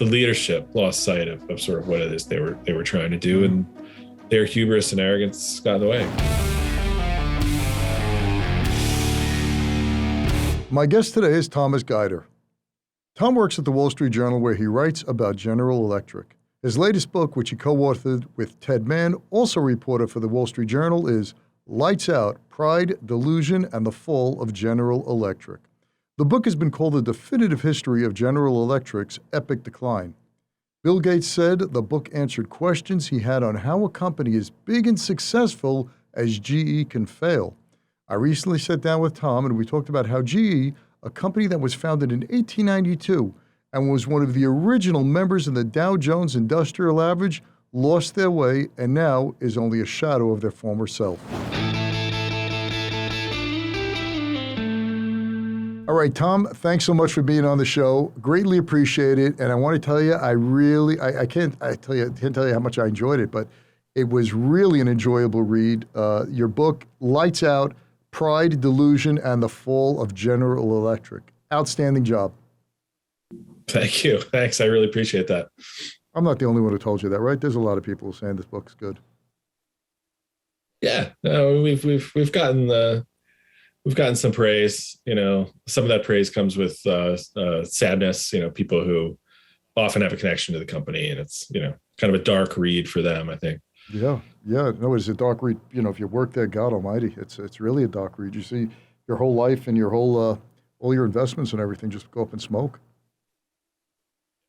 the leadership lost sight of sort of what it is they were trying to do, and their hubris and arrogance got in the way. My guest today is Thomas Gryta. Tom works at the Wall Street Journal, where he writes about General Electric. His latest book, which he co-authored with Ted Mann, also a reporter for the Wall Street Journal, is Lights Out: Pride, Delusion, and the Fall of General Electric. The book has been called the definitive history of General Electric's epic decline. Bill Gates said the book answered questions he had on how a company as big and successful as GE can fail. I recently sat down with Tom and we talked about how GE, a company that was founded in 1892 and was one of the original members of the Dow Jones Industrial Average, lost their way and now is only a shadow of their former self. All right, Tom, thanks so much for being on the show. Greatly appreciate it. And I want to tell you, I can't tell you how much I enjoyed it, but it was really an enjoyable read. Your book, Lights Out: Pride, Delusion, and the Fall of General Electric. Outstanding job. Thank you. Thanks. I really appreciate that. I'm not the only one who told you that, right? There's a lot of people saying this book's good. Yeah, no, we've gotten some praise. You know, some of that praise comes with sadness. You know, people who often have a connection to the company, and it's, you know, kind of a dark read for them, I think. Yeah. No, it's a dark read. You know, if you work there, God Almighty, it's really a dark read. You see your whole life and your whole all your investments and everything just go up in smoke.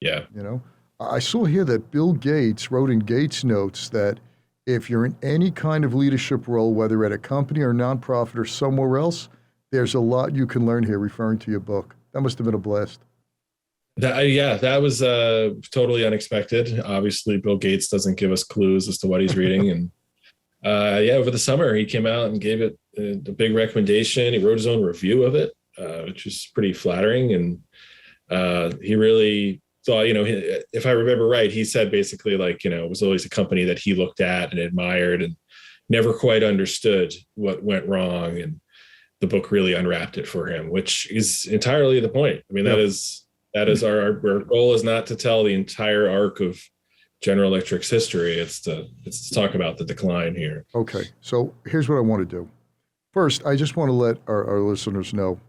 Yeah. You know, I saw here that Bill Gates wrote in Gates Notes that if you're in any kind of leadership role, whether at a company or nonprofit or somewhere else, there's a lot you can learn here, referring to your book. That must have been a blast. That was totally unexpected. Obviously, Bill Gates doesn't give us clues as to what he's reading. And over the summer, he came out and gave it a big recommendation. He wrote his own review of it, which is pretty flattering. And he really thought, you know, if I remember right, he said basically, like, you know, it was always a company that he looked at and admired and never quite understood what went wrong. And the book really unwrapped it for him, which is entirely the point. I mean, that is our goal is not to tell the entire arc of General Electric's history. It's to talk about the decline here. Okay, so here's what I want to do. First, I just want to let our listeners know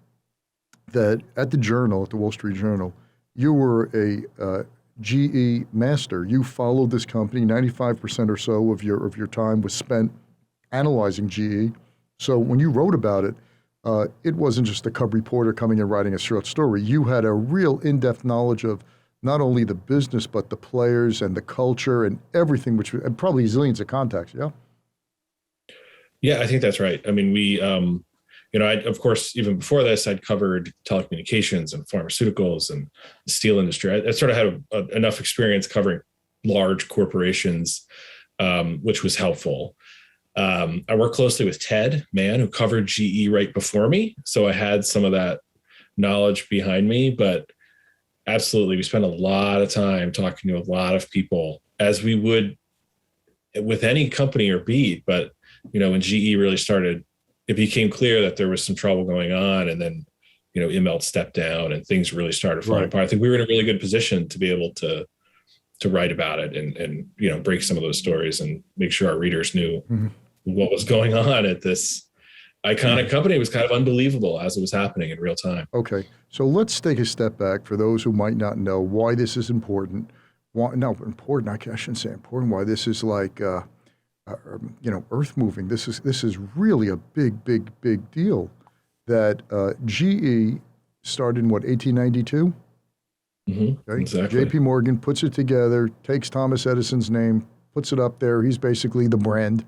that at the Journal, at the Wall Street Journal, you were a GE master. You followed this company. 95% or so of your time was spent analyzing GE. So when you wrote about it, it wasn't just a cub reporter coming and writing a short story. You had a real in-depth knowledge of not only the business, but the players and the culture and everything, and probably zillions of contacts, yeah? Yeah, I think that's right. I mean, we, of course, even before this, I'd covered telecommunications and pharmaceuticals and the steel industry. I sort of had enough experience covering large corporations, which was helpful. I worked closely with Ted Mann, who covered GE right before me. So I had some of that knowledge behind me, but absolutely, we spent a lot of time talking to a lot of people, as we would with any company or beat. But, you know, when GE really started, it became clear that there was some trouble going on. And then, you know, Immelt stepped down and things really started falling apart. I think we were in a really good position to be able to write about it and, you know, break some of those stories and make sure our readers knew what was going on at this iconic company. It was kind of unbelievable as it was happening in real time. Okay, so let's take a step back for those who might not know why this is important. I shouldn't say important. Why this is like, earth moving. This is really a big deal. That GE started in 1892. Okay? Exactly. J.P. Morgan puts it together, takes Thomas Edison's name, puts it up there. He's basically the brand.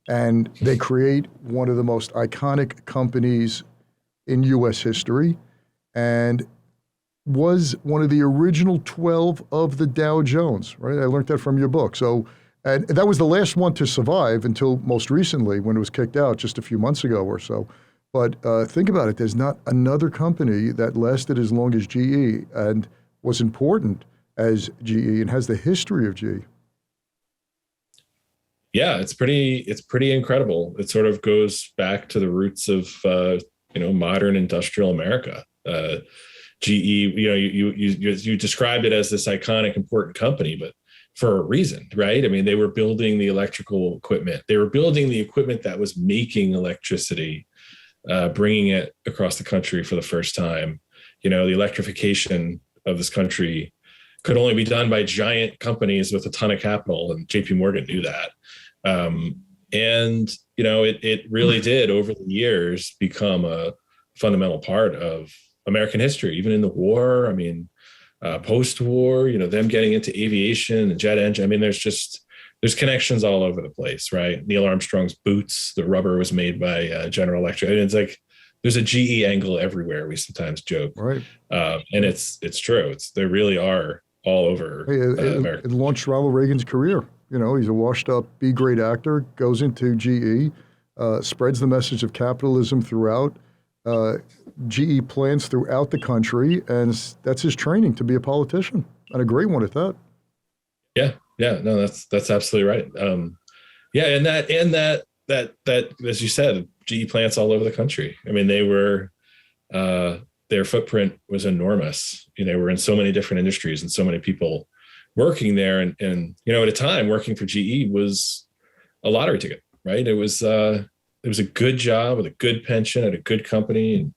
And they create one of the most iconic companies in U.S. history and was one of the original 12 of the Dow Jones, right? I learned that from your book. So, and that was the last one to survive until most recently when it was kicked out just a few months ago or so. But think about it. There's not another company that lasted as long as GE and was important as GE and has the history of GE. Yeah, it's pretty incredible. It sort of goes back to the roots of modern industrial America. GE, you described it as this iconic, important company, but for a reason, right? I mean, they were building the electrical equipment. They were building the equipment that was making electricity, bringing it across the country for the first time. The electrification of this country could only be done by giant companies with a ton of capital, and JP Morgan knew that. It really did over the years become a fundamental part of American history, even in the war. I mean, post-war, them getting into aviation and jet engine. I mean, there's connections all over the place, right? Neil Armstrong's boots, the rubber was made by General Electric. I mean, it's like there's a GE angle everywhere. We sometimes joke, right? And it's true. They really are all over America. It launched Ronald Reagan's career. He's a washed-up B-grade actor, goes into GE, spreads the message of capitalism throughout. GE plants throughout the country, and that's his training to be a politician, and a great one at that. Yeah, no, that's absolutely right. And that as you said, GE plants all over the country. I mean, they were their footprint was enormous. They were in so many different industries and so many people working there, and at a time working for GE was a lottery ticket, right? It was a good job with a good pension at a good company, and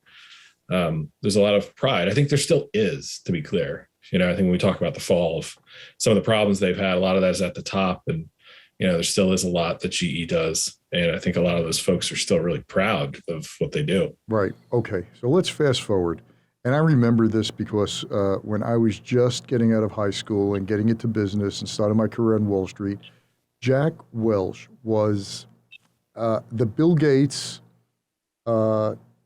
there's a lot of pride. I think there still is, to be clear. I think when we talk about the fall of some of the problems they've had, a lot of that is at the top, and there still is a lot that GE does, and I think a lot of those folks are still really proud of what they do. Right. Okay. So let's fast forward, and I remember this because when I was just getting out of high school and getting into business and started my career on Wall Street, Jack Welch was the Bill Gates,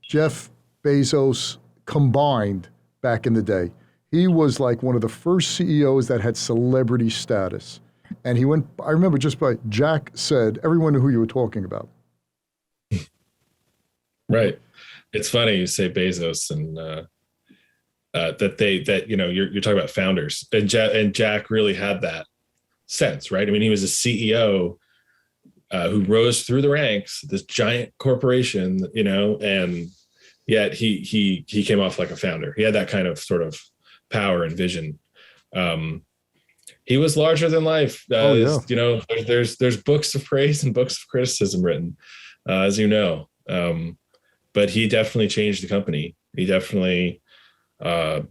Jeff Bezos combined back in the day. He was like one of the first CEOs that had celebrity status. And he went, I remember just by Jack said, everyone knew who you were talking about. Right. It's funny you say Bezos and you're talking about founders, and Jack really had that sense, right? I mean, he was a CEO who rose through the ranks, this giant corporation, and yet he came off like a founder. He had that kind of sort of power and vision. He was larger than life. There's books of praise and books of criticism written, as you know. But he definitely changed the company. He definitely, whether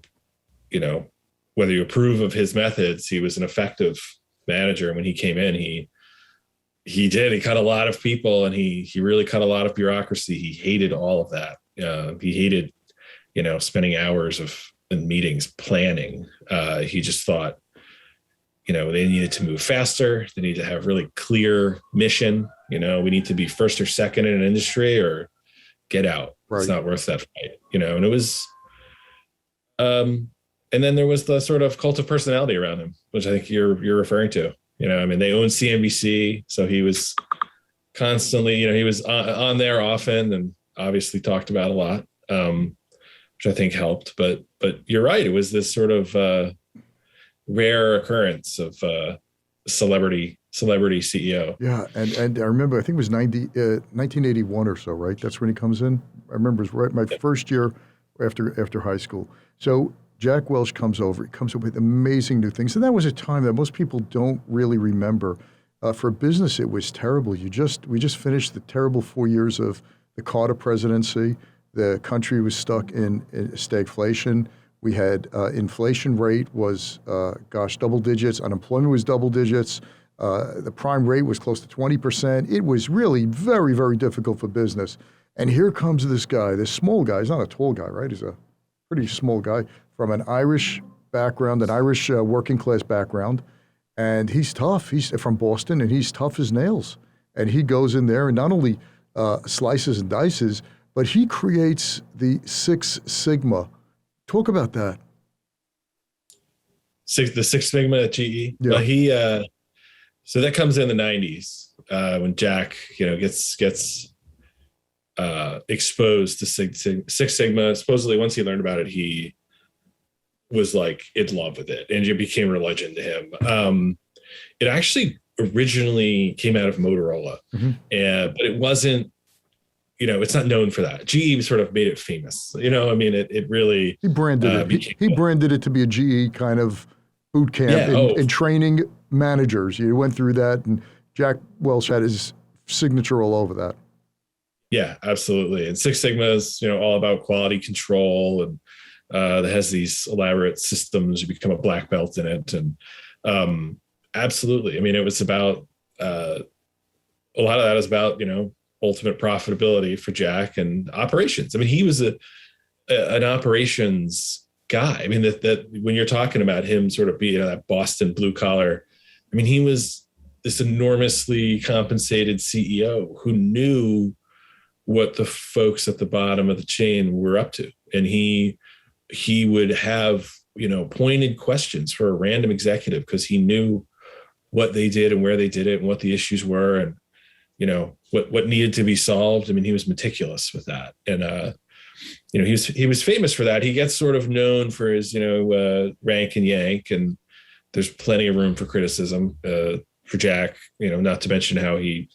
you approve of his methods, he was an effective manager. And when he came in, he cut a lot of people, and he really cut a lot of bureaucracy. He hated all of that. He hated, spending hours in meetings planning. He just thought, they needed to move faster. They need to have really clear mission. We need to be first or second in an industry or get out. Right. It's not worth that fight, and it was, and then there was the sort of cult of personality around him, which I think you're referring to. They owned CNBC, so he was constantly, he was on there often and obviously talked about a lot, which I think helped. But you're right; it was this sort of rare occurrence of celebrity CEO. Yeah, and I remember, I think it was 1981 or so, right? That's when he comes in. I remember it was right my first year after high school. So Jack Welch comes over. He comes up with amazing new things. And that was a time that most people don't really remember. For business, it was terrible. We just finished the terrible 4 years of the Carter presidency. The country was stuck in stagflation. We had inflation rate was, double digits. Unemployment was double digits. The prime rate was close to 20%. It was really very, very difficult for business. And here comes this guy, this small guy. He's not a tall guy, right? He's a pretty small guy from an Irish background, an Irish working class background. And he's tough. He's from Boston, and he's tough as nails. And he goes in there and not only slices and dices, but he creates the Six Sigma. Talk about that. The Six Sigma at GE. Yeah. Well, so that comes in the 90s when Jack, gets exposed to Six Sigma. Supposedly, once he learned about it, he was like in love with it, and it became religion to him. It actually originally came out of Motorola, but it wasn't. it's not known for that. GE sort of made it famous. I mean, it really He branded it. became, He branded it to be a GE kind of boot camp yeah. in training managers. You went through that, and Jack Welch had his signature all over that. Yeah, absolutely. And Six Sigma is, all about quality control, and it has these elaborate systems. You become a black belt in it. And absolutely. I mean, it was about, a lot of that is about, ultimate profitability for Jack and operations. I mean, he was an operations guy. I mean, that when you're talking about him sort of being that Boston blue collar, I mean, he was this enormously compensated CEO who knew what the folks at the bottom of the chain were up to. And he would have, pointed questions for a random executive because he knew what they did and where they did it and what the issues were and, what needed to be solved. I mean, he was meticulous with that. And, he was famous for that. He gets sort of known for his, rank and yank, and there's plenty of room for criticism for Jack, not to mention how he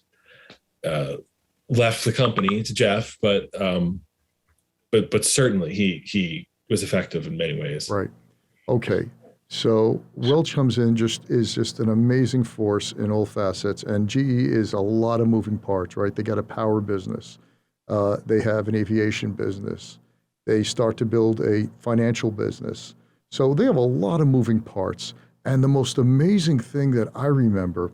left the company to Jeff, but certainly he was effective in many ways. Right. Okay. So Welch comes in, is just an amazing force in all facets, and GE is a lot of moving parts, right? They got a power business. They have an aviation business. They start to build a financial business. So they have a lot of moving parts. And the most amazing thing that I remember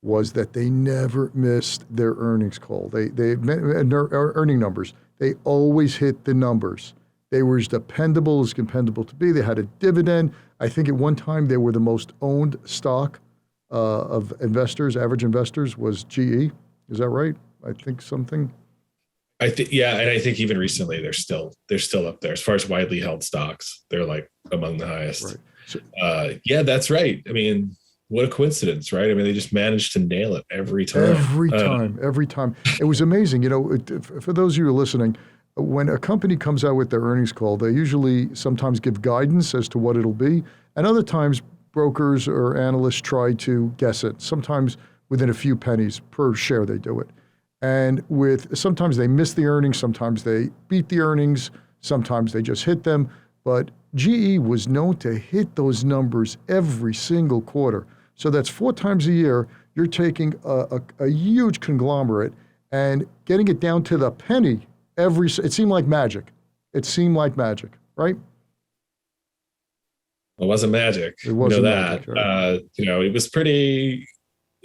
was that they never missed their earnings call. They their earning numbers. They always hit the numbers. They were as dependable as dependable to be. They had a dividend. I think at one time they were the most owned stock of investors, average investors, was GE. Is that right? I think something. I think, yeah, and I think even recently they're still up there as far as widely held stocks. They're like among the highest. Right. So, yeah, that's right. I mean, what a coincidence, right? I mean, they just managed to nail it every time. Every time. It was amazing. For those of you who are listening, when a company comes out with their earnings call, they usually sometimes give guidance as to what it'll be, and other times brokers or analysts try to guess it. Sometimes within a few pennies per share they do it. And sometimes they miss the earnings, sometimes they beat the earnings, sometimes they just hit them. But GE was known to hit those numbers every single quarter. So that's 4 times a year. You're taking a huge conglomerate and getting it down to the penny. It seemed like magic. Right? It wasn't magic. It wasn't magic. Right?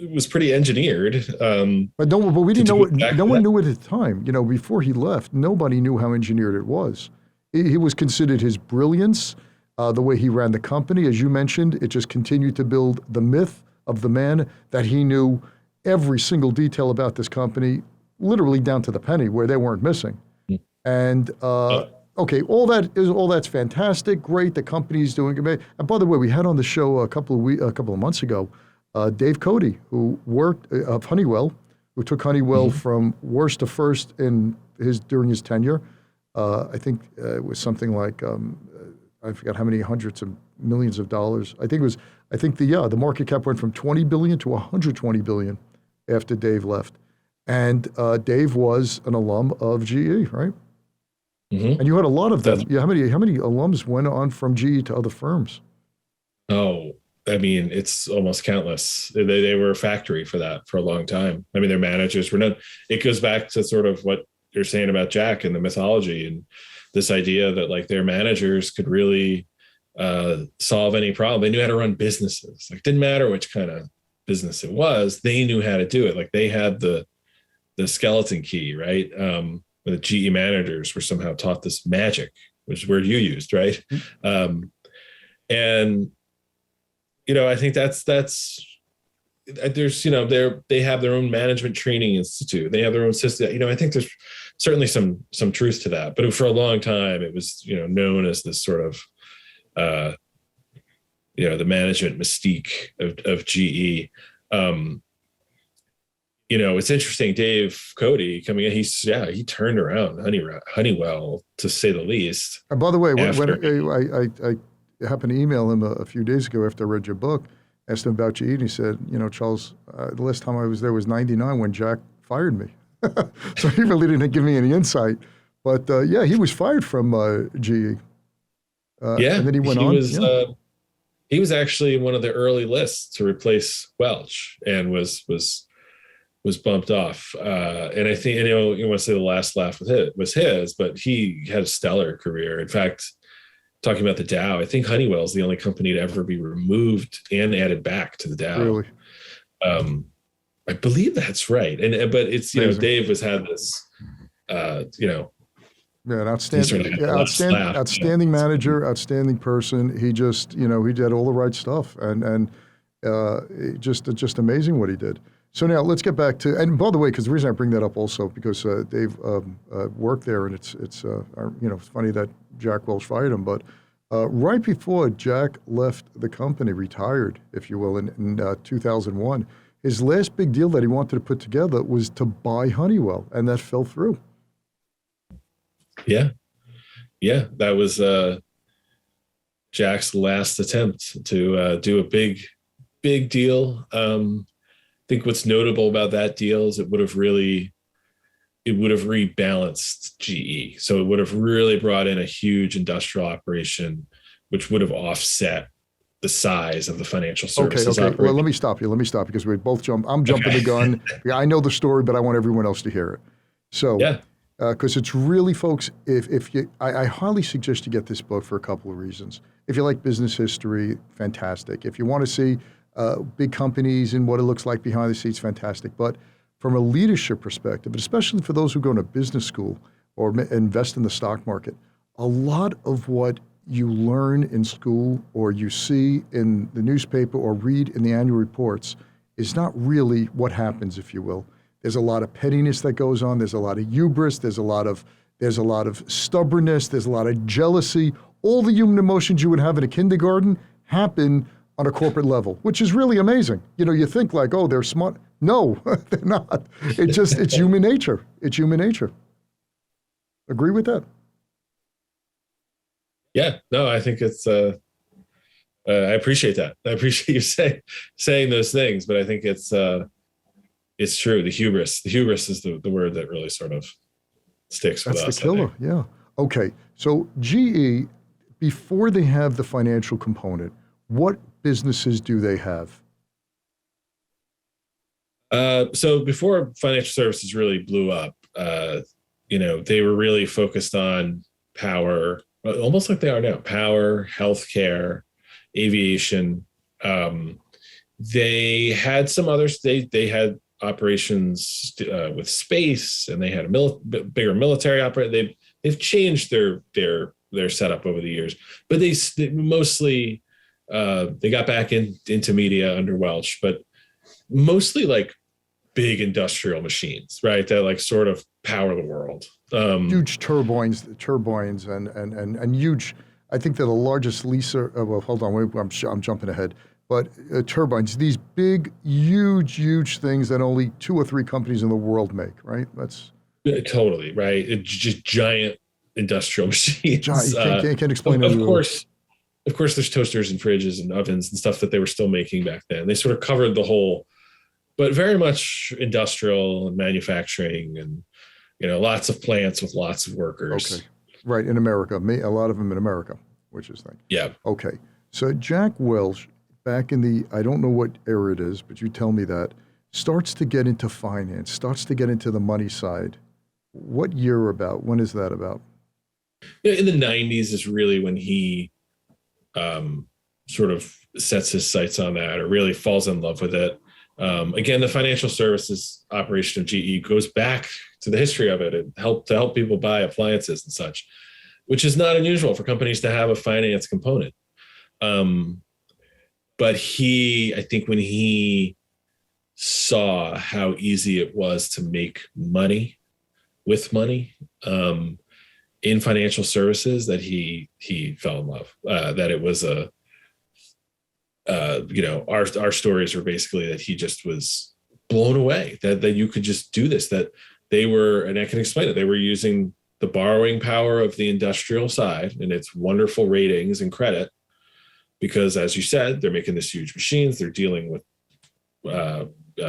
It was pretty engineered. But we didn't know it. No one knew it at the time. Before he left, nobody knew how engineered it was. He was considered his brilliance, the way he ran the company. As you mentioned, it just continued to build the myth of the man that he knew every single detail about this company, literally down to the penny, where they weren't missing. And okay, all that's fantastic, great. The company's doing it. And by the way, we had on the show a couple of months ago, Dave Cody, who worked of Honeywell, who took Honeywell from worst to first during his tenure. I think it was something like I forgot how many hundreds of millions of dollars. I think the market cap went from 20 billion to 120 billion after Dave left. And Dave was an alum of GE, right? And you had a lot of them. Yeah, how many alums went on from GE to other firms? Oh, I mean, it's almost countless. They were a factory for that for a long time. I mean, their managers were not. It goes back to sort of what you're saying about Jack and the mythology and this idea that like their managers could really solve any problem. They knew how to run businesses. Like, didn't matter which kind of business it was. They knew how to do it. Like, they had the skeleton key, right? The GE managers were somehow taught this magic, which is word you used, right? And I think that's there's they have their own management training institute. They have their own system. I think there's certainly some truth to that. But for a long time, it was known as this sort of the management mystique of GE. It's interesting. Dave Cody coming in, he turned around Honeywell, to say the least. And by the way, when I happened to email him a few days ago after I read your book, asked him about GE, and he said, Charles, the last time I was there was 99 when Jack fired me. So he really didn't give me any insight. But yeah, he was fired from GE. Yeah, And then he went on. He was actually one of the early lists to replace Welch, and was bumped off. And I think, you want to say the last laugh was his, but he had a stellar career. In fact, talking about the Dow, I think Honeywell is the only company to ever be removed and added back to the Dow. Really? I believe that's right. But it's, Dave had this, yeah, an outstanding manager, outstanding person. He just, he did all the right stuff, and just amazing what he did. So now let's get back to, and by the way, because the reason I bring that up also because Dave worked there, and it's funny that Jack Welch fired him, but right before Jack left the company, retired, if you will, in 2001, his last big deal that he wanted to put together was to buy Honeywell, and that fell through. Yeah, that was Jack's last attempt to do a big deal. I think what's notable about that deal is it would have rebalanced GE. So it would have really brought in a huge industrial operation, which would have offset the size of the financial services. Okay. Well, let me stop you because we both I'm jumping the gun. I know the story, but I want everyone else to hear it. So, yeah. Because it's really, folks, I highly suggest you get this book for a couple of reasons. If you like business history, fantastic. If you want to see big companies and what it looks like behind the scenes, fantastic. But from a leadership perspective, especially for those who go to business school or invest in the stock market, a lot of what you learn in school or you see in the newspaper or read in the annual reports is not really what happens, if you will. There's a lot of pettiness that goes on. There's a lot of hubris. There's a lot of stubbornness. There's a lot of jealousy. All the human emotions you would have in a kindergarten happen on a corporate level, which is really amazing. You think like, oh, they're smart. No, they're not. It's human nature. It's human nature. Agree with that? Yeah, no, I think it's, I appreciate that. I appreciate you saying those things, but I think it's true. The hubris is the word that really sort of sticks with us. That's the killer. Yeah. Okay. So GE, before they have the financial component, what businesses do they have? So before financial services really blew up, they were really focused on power, almost like they are now, power, healthcare, aviation. They had some others. They had operations with space, and they had a bigger military operation. They've changed their setup over the years, but they mostly they got back into media under Welch, but mostly like big industrial machines, right? That like sort of power the world. Huge turbines, and huge. I think they're the largest leaser. Well, hold on, I'm jumping ahead. But turbines, these big, huge things that only 2 or 3 companies in the world make, right? That's totally right. It's just giant industrial machines. Can't explain it. Of course, there's toasters and fridges and ovens and stuff that they were still making back then. They sort of covered the whole, but very much industrial and manufacturing, and lots of plants with lots of workers. Okay, right, in America, a lot of them in America, which is thing. Yeah. Okay, so Jack Welch, back in the, I don't know what era it is, but you tell me that, starts to get into finance, starts to get into the money side. What year about? When is that about? In the 90s is really when he sort of sets his sights on that, or really falls in love with it. Again, the financial services operation of GE goes back to the history of it and to help people buy appliances and such, which is not unusual for companies to have a finance component. But I think when he saw how easy it was to make money with money in financial services, that he fell in love. That it was our stories were basically that he just was blown away that you could just do this, that they were, and I can explain it, they were using the borrowing power of the industrial side and its wonderful ratings and credit, because as you said, they're making this huge machines, they're dealing with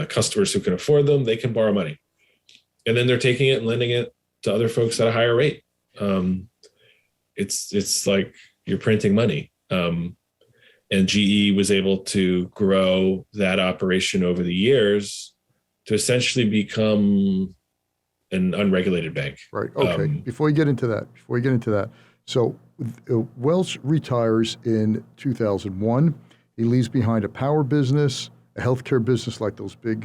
customers who can afford them, they can borrow money. and then they're taking it and lending it to other folks at a higher rate. It's like you're printing money. And GE was able to grow that operation over the years to essentially become an unregulated bank. Right. Okay. Before we get into that, so Welch retires in 2001. He leaves behind a power business, a healthcare business like those big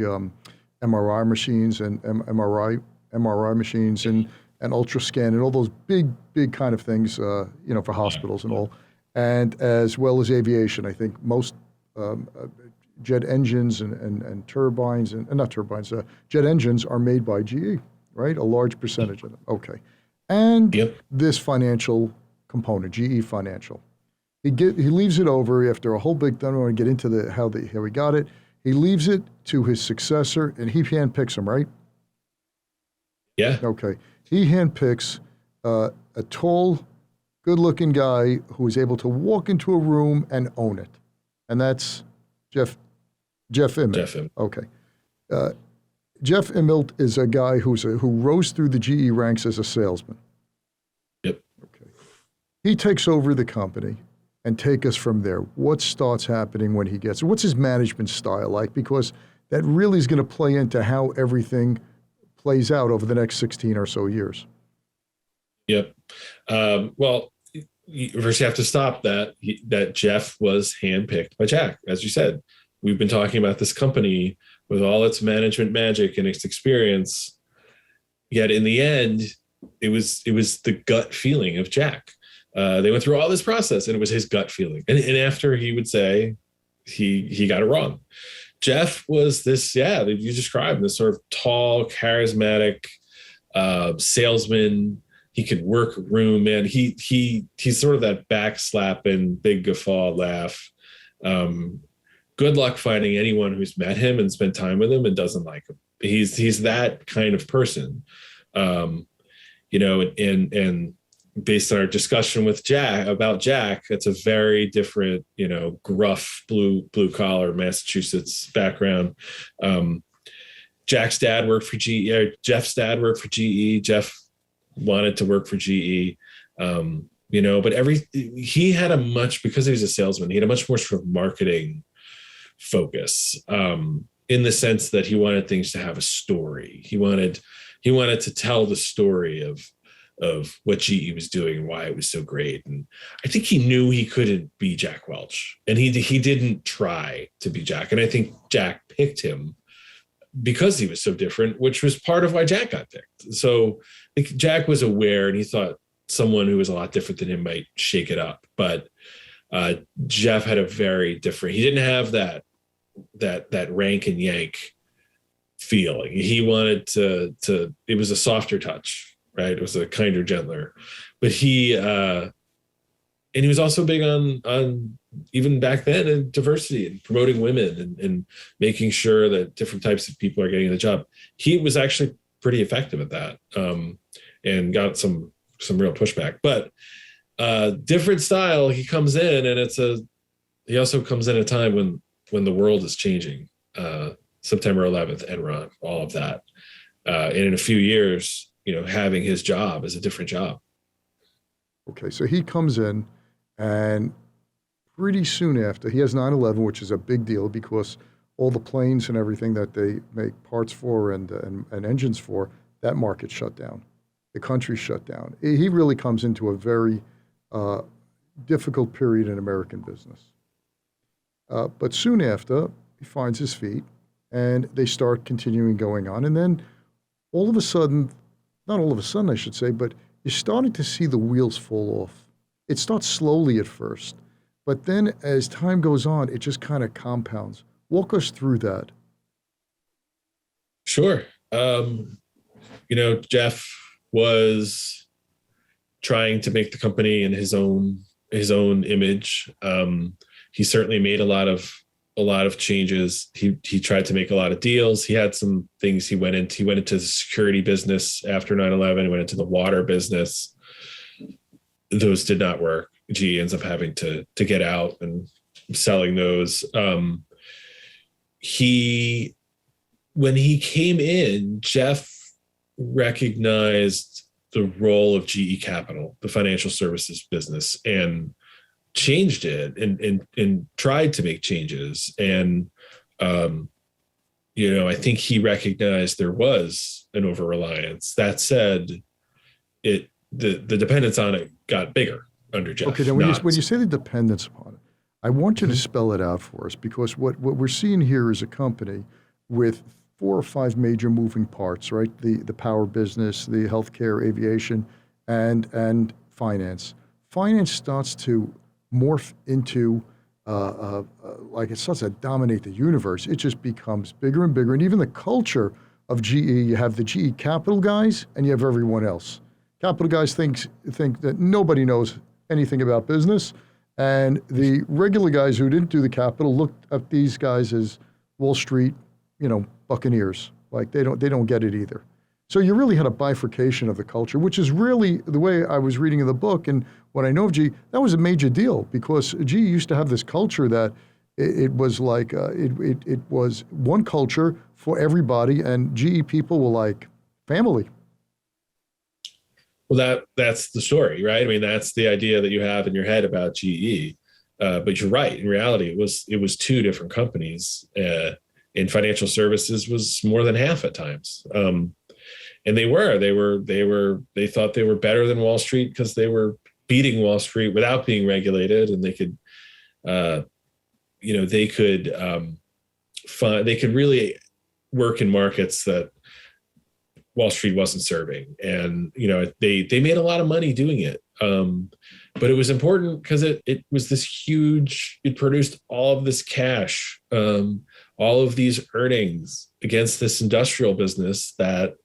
MRI machines and MRI machines and ultrascan and all those big kind of things, for hospitals and all, and as well as aviation. I think most jet engines and turbines and not turbines, jet engines are made by GE, right? A large percentage of them. Okay, and this financial component, GE Financial. He leaves it over after a whole big. I don't want to get into how he got it. He leaves it to his successor, and he handpicks him, right? Yeah. Okay. He handpicks a tall, good-looking guy who is able to walk into a room and own it, and that's Jeff Immelt. Okay. Jeff Immelt is a guy who rose through the GE ranks as a salesman. Yep. Okay. He takes over the company and take us from there. What starts happening when he gets? What's his management style like? Because that really is going to play into how everything plays out over the next 16 or so years. Yep. Well, first you have to stop that Jeff was handpicked by Jack. As you said, we've been talking about this company with all its management magic and its experience. Yet in the end, it was the gut feeling of Jack. They went through all this process, and it was his gut feeling. And after he would say he got it wrong. Jeff was this, that you described, this sort of tall, charismatic salesman. He could work a room, man. He's sort of that backslapping, big guffaw laugh. Good luck finding anyone who's met him and spent time with him and doesn't like him. He's that kind of person. And based on our discussion with Jack, it's a very different, gruff blue collar Massachusetts background. Jeff's dad worked for GE. Jeff wanted to work for GE. But he had because he was a salesman, he had a much more sort of marketing focus, in the sense that he wanted things to have a story. He wanted to tell the story of what GE was doing and why it was so great. And I think he knew he couldn't be Jack Welch, and he didn't try to be Jack. And I think Jack picked him because he was so different, which was part of why Jack got picked. So I think Jack was aware, and he thought someone who was a lot different than him might shake it up. But Jeff had a very different, he didn't have that rank and yank feeling. He wanted to it was a softer touch, right? It was a kinder, gentler. But he was also big on even back then, in diversity and promoting women and making sure that different types of people are getting the job. He was actually pretty effective at that, and got some real pushback. But different style. He comes in, and he also comes in at a time when the world is changing. September 11th, Enron, all of that, and in a few years, having his job is a different job. Okay, so he comes in, and pretty soon after, he has 9/11, which is a big deal because all the planes and everything that they make parts for and engines for, that market shut down. The country shut down. He really comes into a very difficult period in American business. But soon after, he finds his feet, and they start continuing going on. And then all of a sudden, not all of a sudden, I should say, but you're starting to see the wheels fall off. It starts slowly at first, but then as time goes on, it just kind of compounds. Walk us through that. Sure. Jeff was trying to make the company in his own image. He certainly made a lot of changes. He tried to make a lot of deals. He had some things he went into. He went into the security business after 9/11, went into the water business. Those did not work. GE ends up having to get out and selling those. When he came in, Jeff recognized the role of GE Capital, the financial services business, and changed it and tried to make changes. And, I think he recognized there was an over-reliance. That said, the dependence on it got bigger under Jeff. Okay, then when you say the dependence upon it, I want you to spell it out for us, because what we're seeing here is a company with 4 or 5 major moving parts, right? The power business, the healthcare, aviation, and finance. Finance starts to morph into like it starts to dominate the universe. It just becomes bigger and bigger, and even the culture of GE. You have the GE Capital guys, and you have everyone else. Capital guys think that nobody knows anything about business, and the regular guys who didn't do the capital looked at these guys as Wall Street, buccaneers. Like they don't get it either. So you really had a bifurcation of the culture, which is really the way I was reading in the book and what I know of GE. That was a major deal, because GE used to have this culture that it was like it was one culture for everybody, and GE people were like family. Well, that's the story, right? I mean, that's the idea that you have in your head about GE. But you're right. In reality, it was 2 different companies. In financial services was more than half at times. And they thought they were better than Wall Street because they were beating Wall Street without being regulated, and they could really work in markets that Wall Street wasn't serving. And, they made a lot of money doing it. But it was important because it was this huge, it produced all of this cash, all of these earnings against this industrial business that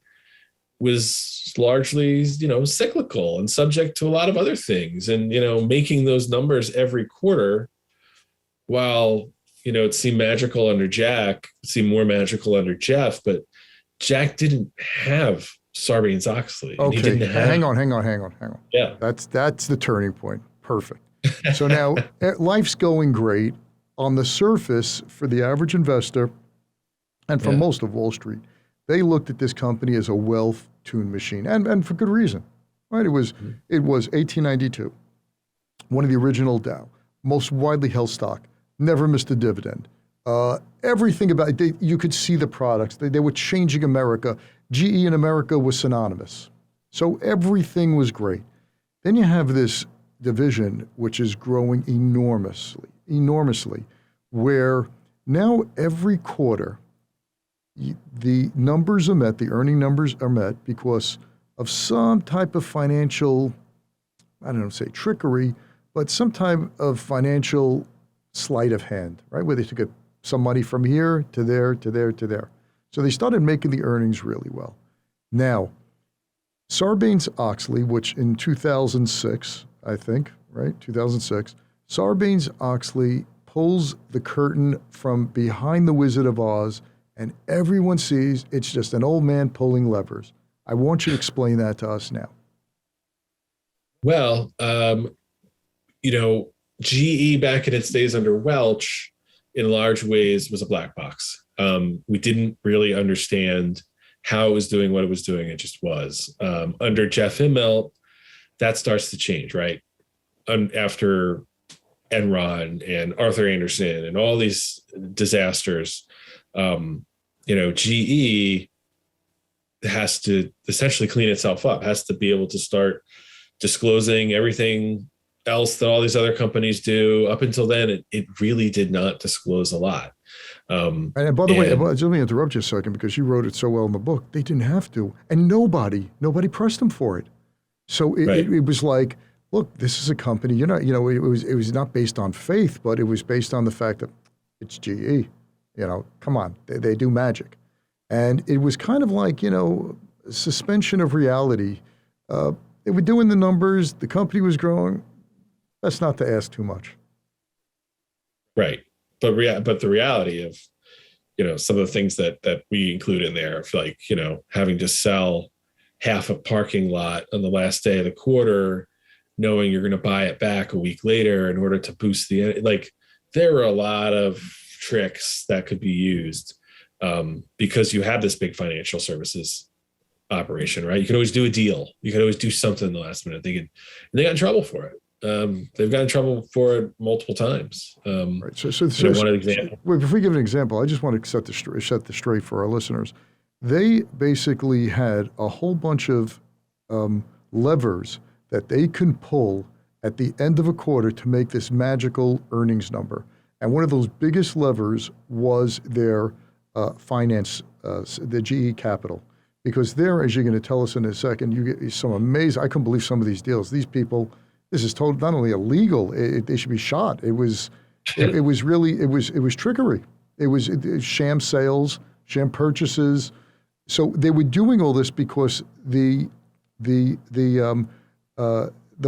was largely, cyclical and subject to a lot of other things. And, making those numbers every quarter, while, it seemed magical under Jack, it seemed more magical under Jeff, but Jack didn't have Sarbanes-Oxley. Okay, hang on. Yeah. That's the turning point. Perfect. So now life's going great on the surface for the average investor and for most of Wall Street. They looked at this company as a wealth-tuned machine, and for good reason, right? It was 1892, one of the original Dow, most widely held stock, never missed a dividend. Everything about it, you could see the products. They were changing America. GE in America was synonymous. So everything was great. Then you have this division, which is growing enormously, where now every quarter, the numbers are met, the earning numbers are met because of some type of financial, I don't know, say trickery, but some type of financial sleight of hand, right? Where they took some money from here to there, to there, to there. So they started making the earnings really well. Now, Sarbanes-Oxley, which in 2006, I think, right? 2006, Sarbanes-Oxley pulls the curtain from behind the Wizard of Oz, and everyone sees it's just an old man pulling levers. I want you to explain that to us now. Well, GE back in its days under Welch, in large ways, was a black box. We didn't really understand how it was doing what it was doing. It just was. Under Jeff Immelt, that starts to change, right? After Enron and Arthur Andersen and all these disasters, GE has to essentially clean itself up, has to be able to start disclosing everything else that all these other companies do. Up until then, it really did not disclose a lot. And by the way, let me interrupt you a second, because you wrote it so well in the book. They didn't have to, and nobody pressed them for it. So it was like, look, this is a company. It was not based on faith, but it was based on the fact that it's GE. Come on, they do magic, and it was kind of like suspension of reality. They were doing the numbers. The company was growing. That's not to ask too much. Right. But the reality of, some of the things that we include in there, like, having to sell half a parking lot on the last day of the quarter, knowing you're going to buy it back a week later in order to boost there were a lot of tricks that could be used because you have this big financial services operation, right? You could always do a deal. You could always do something in the last minute. And they got in trouble for it. They've got in trouble for it multiple times. Right. So one of the examples. if we give an example, I just want to set this straight for our listeners. They basically had a whole bunch of levers that they can pull at the end of a quarter to make this magical earnings number. And one of those biggest levers was their finance, the GE Capital. Because there, as you're going to tell us in a second, you get some amazing, I couldn't believe some of these deals. These people, this is total, not only illegal, they should be shot. It was trickery. It was sham sales, sham purchases. So they were doing all this because the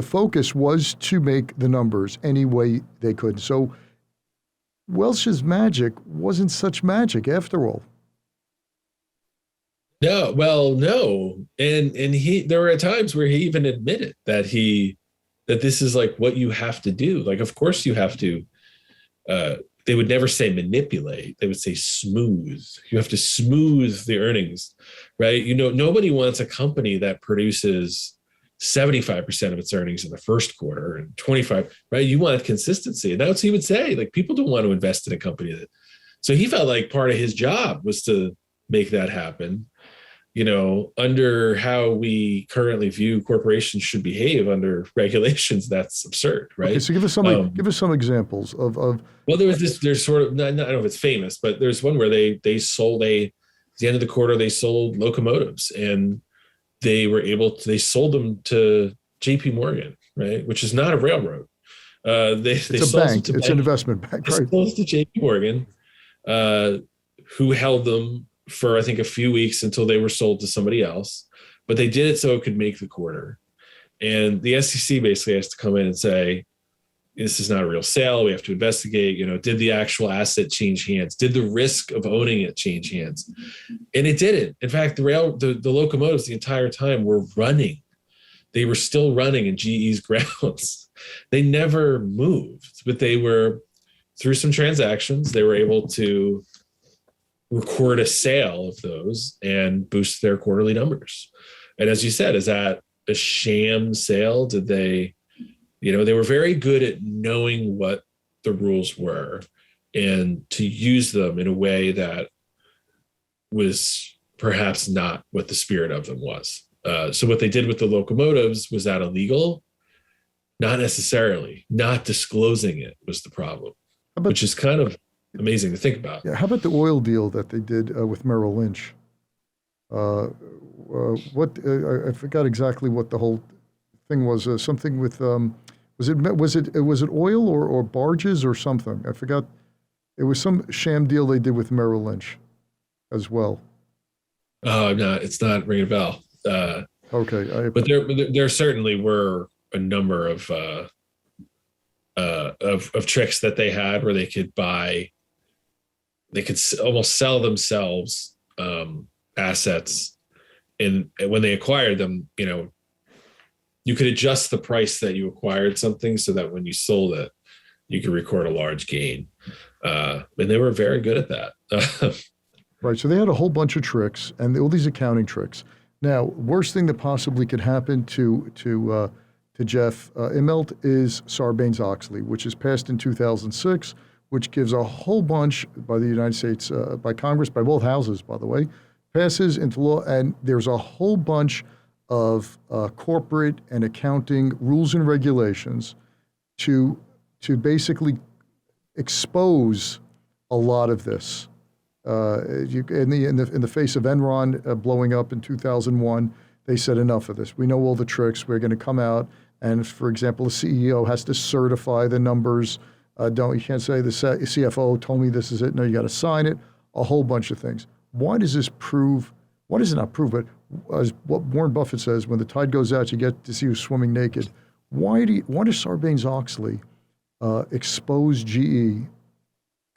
focus was to make the numbers any way they could. So Welch's magic wasn't such magic after all. No, well, no. And there were times where he even admitted that this is like what you have to do. Like, of course you have to, they would never say manipulate. They would say smooth. You have to smooth the earnings, right? Nobody wants a company that produces 75% of its earnings in the first quarter and 25, right? You want consistency. And that's what he would say. Like, people don't want to invest in a company so he felt like part of his job was to make that happen. Under how we currently view corporations should behave under regulations, that's absurd, right? Okay, so give us some examples of. Well, there's sort of, I don't know if it's famous, but there's one where they sold at the end of the quarter, they sold locomotives, and they sold them to J.P. Morgan, right? Which is not a railroad. It's a bank. It's an investment bank, right? Sold to J.P. Morgan, who held them for, I think, a few weeks until they were sold to somebody else. But they did it so it could make the quarter. And the SEC basically has to come in and say, this is not a real sale. We have to investigate, did the actual asset change hands? Did the risk of owning it change hands? And it didn't. In fact, the locomotives the entire time were running. They were still running in GE's grounds. They never moved, but they were, through some transactions, they were able to record a sale of those and boost their quarterly numbers. And as you said, is that a sham sale? Did they were very good at knowing what the rules were and to use them in a way that was perhaps not what the spirit of them was. So what they did with the locomotives, was that illegal? Not necessarily. Not disclosing it was the problem, which is kind of amazing to think about. Yeah. How about the oil deal that they did with Merrill Lynch? I forgot exactly what the whole thing was. Something with was it oil or barges or something? I forgot. It was some sham deal they did with Merrill Lynch as well. Oh, no, it's not ringing a bell. Okay, but there certainly were a number of tricks that they had where they could almost sell themselves assets, and when they acquired them, you could adjust the price that you acquired something so that when you sold it, you could record a large gain. And they were very good at that. Right. So they had a whole bunch of tricks and all these accounting tricks. Now, worst thing that possibly could happen to Jeff Immelt is Sarbanes-Oxley, which is passed in 2006, which gives a whole bunch by the United States, by Congress, by both houses, by the way, passes into law, and there's a whole bunch of corporate and accounting rules and regulations to basically expose a lot of this. In the face of Enron blowing up in 2001, they said enough of this. We know all the tricks. We're going to come out, and for example, the CEO has to certify the numbers. You can't say the CFO told me this is it. No, you got to sign it. A whole bunch of things. Why does this prove? Why does it not prove? But as what Warren Buffett says, when the tide goes out, you get to see who's swimming naked. Why does Sarbanes-Oxley expose GE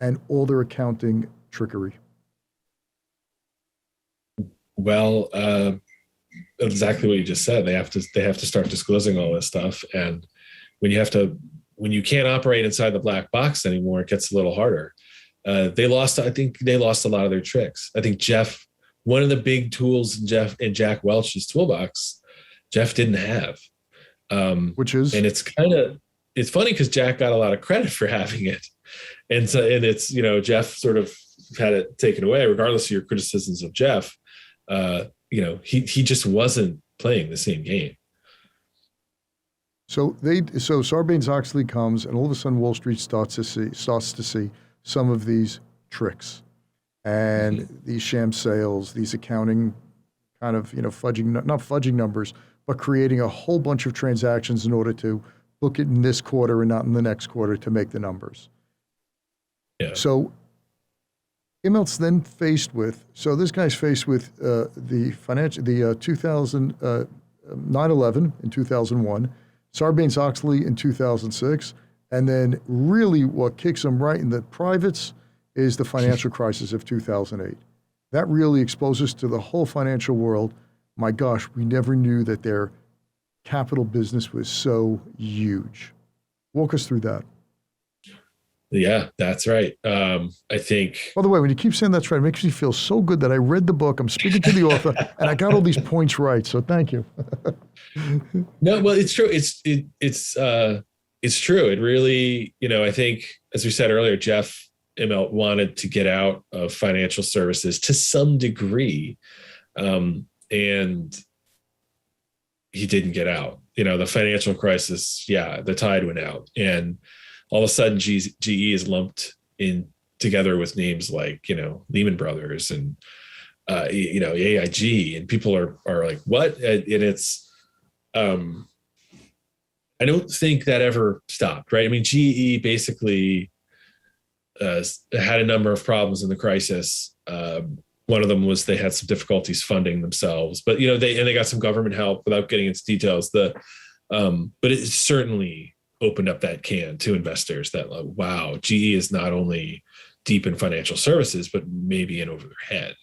and all their accounting trickery? Well, exactly what you just said. They have to start disclosing all this stuff, and when you can't operate inside the black box anymore, it gets a little harder. I think they lost a lot of their tricks. I think Jeff one of the big tools in Jack Welch's toolbox, Jeff didn't have. Which is, and it's funny because Jack got a lot of credit for having it. And it's, Jeff sort of had it taken away, regardless of your criticisms of Jeff. He just wasn't playing the same game. So Sarbanes-Oxley comes, and all of a sudden Wall Street starts to see some of these tricks and these sham sales, these accounting kind of not fudging numbers, but creating a whole bunch of transactions in order to book it in this quarter and not in the next quarter to make the numbers. Yeah. So Immelt's then this guy's faced with the 9/11 in 2001, Sarbanes-Oxley in 2006, and then really what kicks him right in the privates is the financial crisis of 2008. That really exposes to the whole financial world, my gosh, we never knew that their capital business was so huge. Walk us through that. Yeah, that's right. I think. By the way, when you keep saying that's right, it makes me feel so good that I read the book, I'm speaking to the author, and I got all these points right. So thank you. No, well, it's true. It's true. It really, I think, as we said earlier, Jeff Immelt wanted to get out of financial services to some degree, and he didn't get out. The financial crisis, the tide went out, and all of a sudden GE is lumped in together with names like, Lehman Brothers and, AIG, and people are like, what? And it's, I don't think that ever stopped, right? I mean, GE basically had a number of problems in the crisis. One of them was they had some difficulties funding themselves, but they got some government help without getting into details. But it certainly opened up that can to investors that, wow, GE is not only deep in financial services, but maybe in over their head.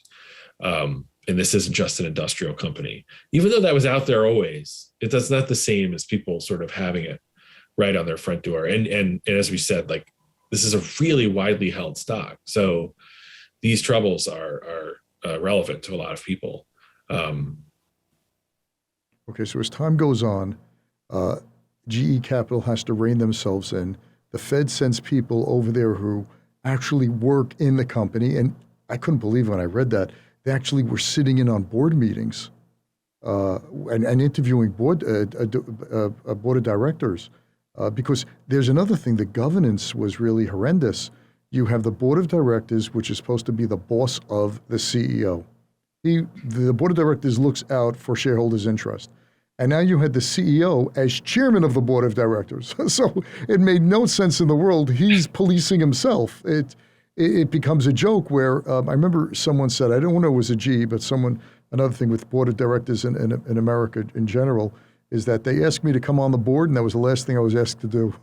And this isn't just an industrial company, even though that was out there always. That's not the same as people sort of having it right on their front door. And as we said, this is a really widely held stock. So these troubles are relevant to a lot of people. Okay, so as time goes on, GE Capital has to rein themselves in. The Fed sends people over there who actually work in the company, and I couldn't believe when I read that. They actually were sitting in on board meetings and interviewing board of directors. Because there's another thing, the governance was really horrendous. You have the board of directors, which is supposed to be the boss of the CEO. The board of directors looks out for shareholders' interest. And now you had the CEO as chairman of the board of directors. So it made no sense in the world. He's policing himself. It becomes a joke where I remember someone said, I don't know if it was a G, but another thing with board of directors in America in general is that they asked me to come on the board, and that was the last thing I was asked to do.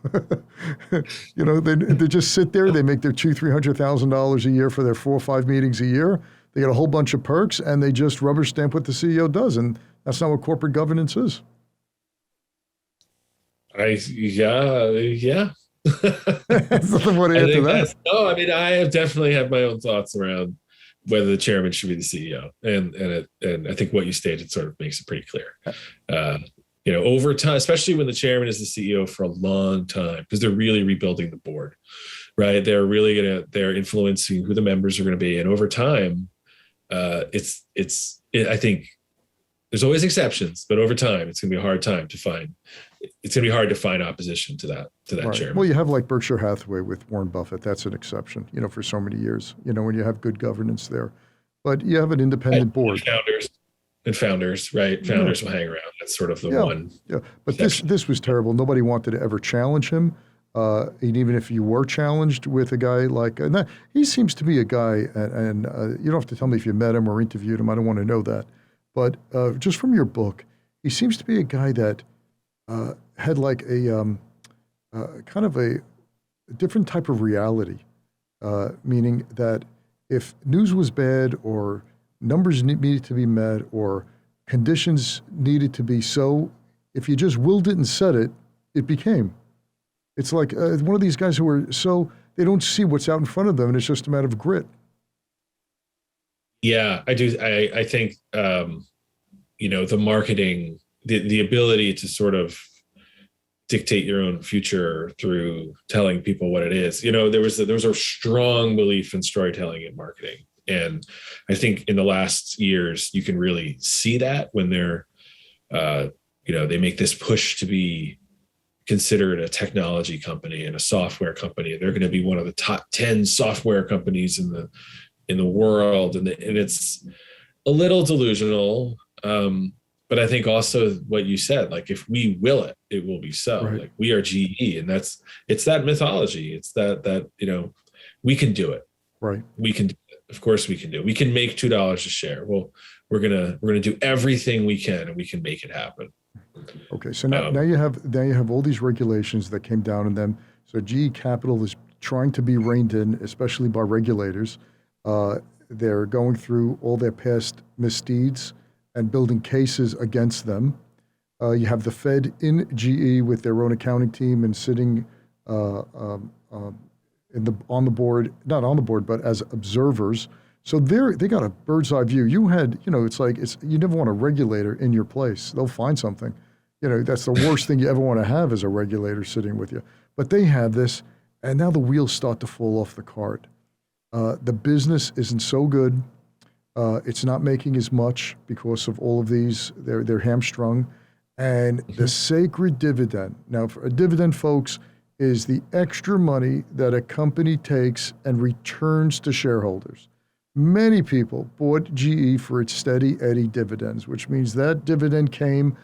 They just sit there. They make their $200,000-$300,000 a year for their 4 or 5 meetings a year. They get a whole bunch of perks, and they just rubber stamp what the CEO does. And that's not what corporate governance is. Yeah. That's nothing more to add to that. No, I mean, I have definitely had my own thoughts around whether the chairman should be the CEO, and I think what you stated sort of makes it pretty clear. Over time, especially when the chairman is the CEO for a long time, because they're really rebuilding the board, right? They're influencing who the members are going to be, and over time, I think there's always exceptions, but over time, it's going to be a hard time to find. It's going to be hard to find opposition to that right. Chairman. Well, you have like Berkshire Hathaway with Warren Buffett. That's an exception, for so many years. When you have good governance there, but you have an independent board. Founders, right? Founders will hang around. That's sort of the one. Yeah, but this was terrible. Nobody wanted to ever challenge him. And even if you were challenged with a guy like, he seems to be a guy, and you don't have to tell me if you met him or interviewed him. I don't want to know that. But just from your book, he seems to be a guy that had like a kind of a different type of reality, meaning that if news was bad or numbers needed to be met or conditions needed to be so, if you just willed it and said it, it became. It's like one of these guys who are so, they don't see what's out in front of them, and it's just a matter of grit. Yeah, I do. I think, the marketing, the ability to sort of dictate your own future through telling people what it is. There was a strong belief in storytelling and marketing. And I think in the last years, you can really see that when they make this push to be considered a technology company and a software company. They're going to be one of the top 10 software companies in the world. And it's a little delusional. But I think also what you said, like, if we will it, it will be so. Right. Like, we are GE, and it's that mythology. It's that we can do it. Right. We can, of course we can do it. We can make $2 a share. Well, we're gonna do everything we can, and we can make it happen. Okay, so now you have all these regulations that came down on them. So GE Capital is trying to be reined in, especially by regulators. They're going through all their past misdeeds and building cases against them. You have the Fed in GE with their own accounting team and sitting on the board, not on the board, but as observers. So they got a bird's eye view. You had, you never want a regulator in your place. They'll find something. That's the worst thing you ever want to have is a regulator sitting with you. But they have this, and now the wheels start to fall off the cart. The business isn't so good. It's not making as much because of all of these. They're hamstrung. And the sacred dividend. Now, for a dividend, folks, is the extra money that a company takes and returns to shareholders. Many people bought GE for its steady Eddie dividends, which means that dividend came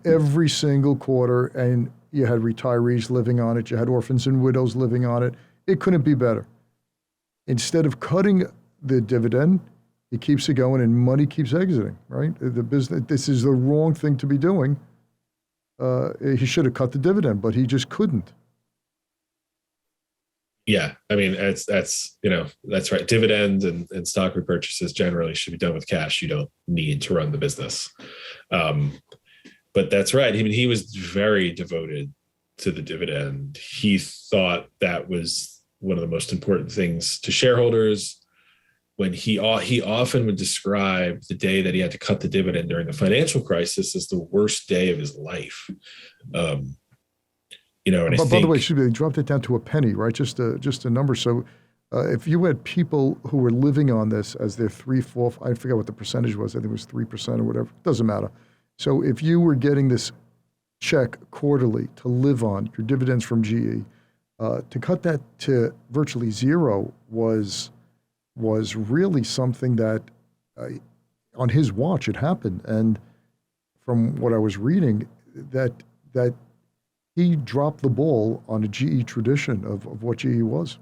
every single quarter, and you had retirees living on it. You had orphans and widows living on it. It couldn't be better. Instead of cutting the dividend, he keeps it going, and money keeps exiting, right? The business, this is the wrong thing to be doing. He should have cut the dividend, but he just couldn't. Yeah, I mean, that's right. Dividends and stock repurchases generally should be done with cash. You don't need to run the business. But that's right. I mean, he was very devoted to the dividend. He thought that was one of the most important things to shareholders. When he often would describe the day that he had to cut the dividend during the financial crisis as the worst day of his life. And by the way, they dropped it down to a penny, right? Just a number. So if you had people who were living on this as their 3/4, I forget what the percentage was. I think it was 3% or whatever. Doesn't matter. So if you were getting this check quarterly to live on, your dividends from GE, to cut that to virtually zero was really something that on his watch it happened. And from what I was reading, that he dropped the ball on a GE tradition of what GE was.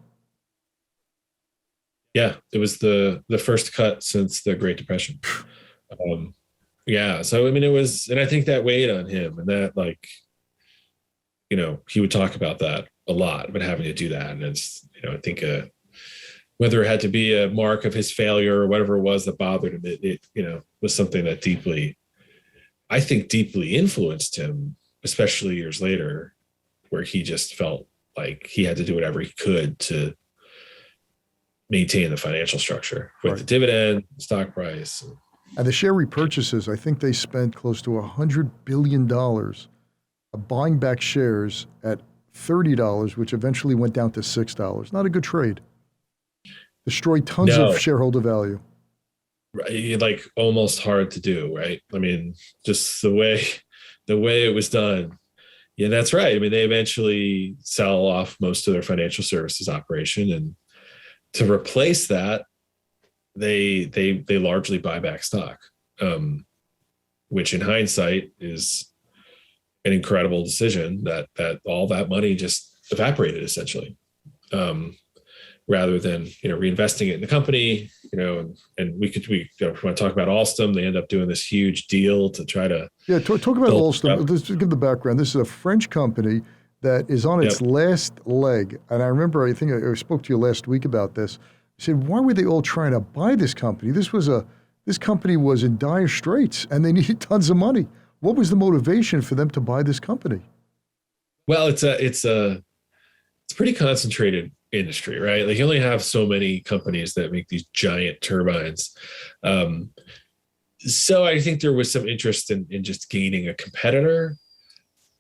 Yeah, it was the first cut since the Great Depression. Yeah, so I mean, it was, and I think that weighed on him, and that, he would talk about that a lot, but having to do that, and it's, I think whether it had to be a mark of his failure or whatever it was that bothered him, it was something that deeply influenced him, especially years later, where he just felt like he had to do whatever he could to maintain the financial structure with the dividend, stock price. And the share repurchases, I think they spent close to $100 billion buying back shares at $30, which eventually went down to $6. Not a good trade. Destroyed tons of shareholder value. Right, like almost hard to do, right? I mean, just the way it was done. Yeah, that's right. I mean, they eventually sell off most of their financial services operation, and to replace that, they largely buy back stock, which in hindsight is an incredible decision. That all that money just evaporated essentially, rather than reinvesting it in the company. And we want to talk about Alstom. They end up doing this huge deal to try to talk about Alstom. Let's give the background. This is a French company that is on its last leg. And I remember, I think I spoke to you last week about this. I said, why were they all trying to buy this company? This company was in dire straits, and they needed tons of money. What was the motivation for them to buy this company? Well, it's pretty concentrated industry, right? Like you only have so many companies that make these giant turbines. So I think there was some interest in just gaining a competitor.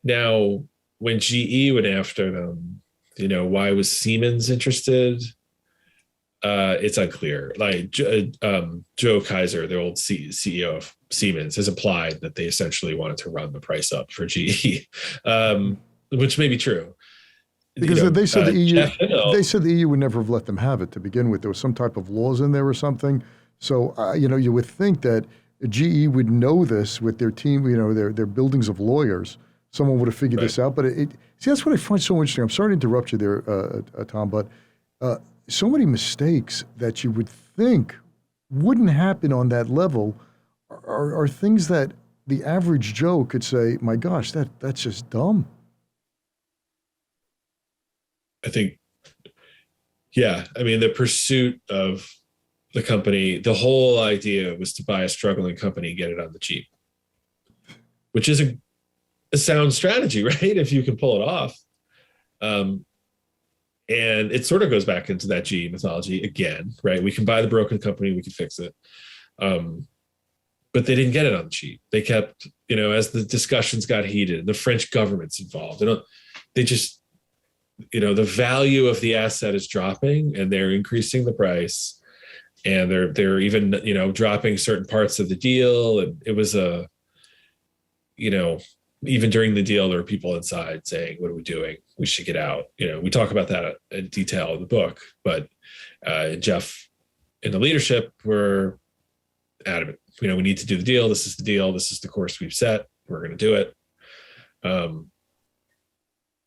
Now, when GE went after them, why was Siemens interested? It's unclear. Like Joe Kaiser, the old CEO of Siemens, has implied that they essentially wanted to run the price up for GE, which may be true. Because they said the EU, They said the EU would never have let them have it to begin with. There was some type of laws in there or something. So you would think that GE would know this with their team, their buildings of lawyers. Someone would have figured this out. But see, that's what I find so interesting. I'm sorry to interrupt you there, Tom, but so many mistakes that you would think wouldn't happen on that level are things that the average Joe could say, my gosh, that's just dumb. I think, yeah. I mean, the pursuit of the company, the whole idea was to buy a struggling company and get it on the cheap, which is a sound strategy, right? If you can pull it off. And it sort of goes back into that GE mythology again, right? We can buy the broken company, we can fix it. But they didn't get it on the cheap. They kept, as the discussions got heated, the French government's involved. They just, the value of the asset is dropping and they're increasing the price. And they're even, dropping certain parts of the deal. And it was even during the deal, there were people inside saying, what are we doing? We should get out. We talk about that in detail in the book, but Jeff and the leadership were adamant. We need to do the deal. This is the deal. This is the course we've set. We're going to do it. And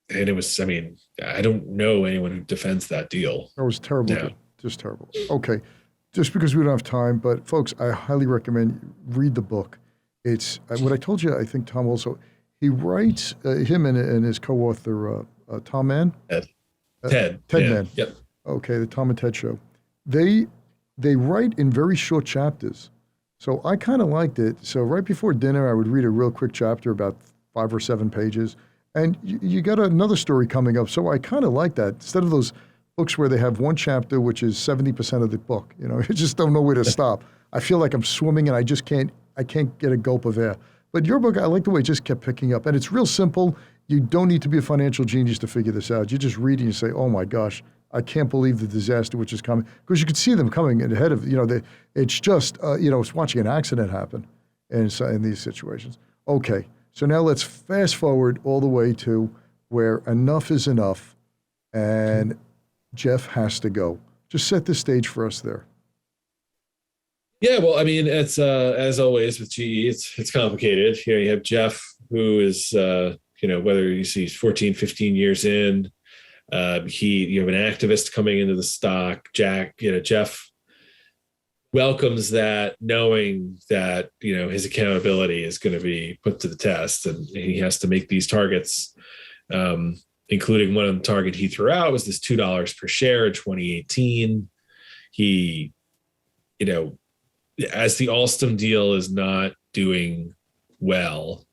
it was, I don't know anyone who defends that deal. That was terrible. No. Just terrible. Okay. Just because we don't have time, but folks, I highly recommend read the book. It's what I told you, I think Tom also, he writes, him and his co-author, Tom Mann? Ted Mann. Yep. Okay, the Tom and Ted Show. They write in very short chapters. So I kind of liked it. So right before dinner, I would read a real quick chapter, about 5 or 7 pages. And you got another story coming up. So I kind of like that. Instead of those books where they have one chapter, which is 70% of the book, you just don't know where to stop. I feel like I'm swimming and I can't get a gulp of air. But your book, I like the way it just kept picking up. And it's real simple. You don't need to be a financial genius to figure this out. You just read and you say, oh my gosh, I can't believe the disaster which is coming. Because you could see them coming ahead of, it's just, it's watching an accident happen in these situations. Okay, so now let's fast forward all the way to where enough is enough and Jeff has to go. Just set the stage for us there. Yeah, well, it's as always with GE, it's complicated. You have Jeff, who is, whether you see 14, 15 years in, you have an activist coming into the stock. Jeff welcomes that, knowing that, his accountability is going to be put to the test, and he has to make these targets, including one of the target he threw out was this $2 per share in 2018. He, as the Alstom deal is not doing well,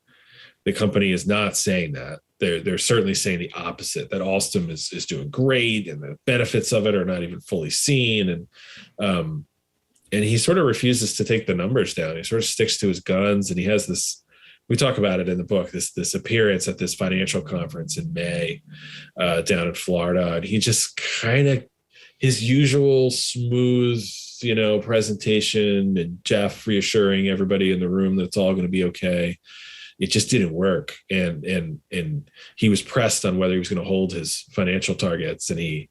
the company is not saying that. They're certainly saying the opposite, that Alstom is doing great and the benefits of it are not even fully seen. And he sort of refuses to take the numbers down. He sort of sticks to his guns, and he has this, we talk about it in the book, this appearance at this financial conference in May down in Florida. And he just kind of, his usual smooth, presentation, and Jeff reassuring everybody in the room that it's all going to be okay. It just didn't work. And he was pressed on whether he was going to hold his financial targets. And he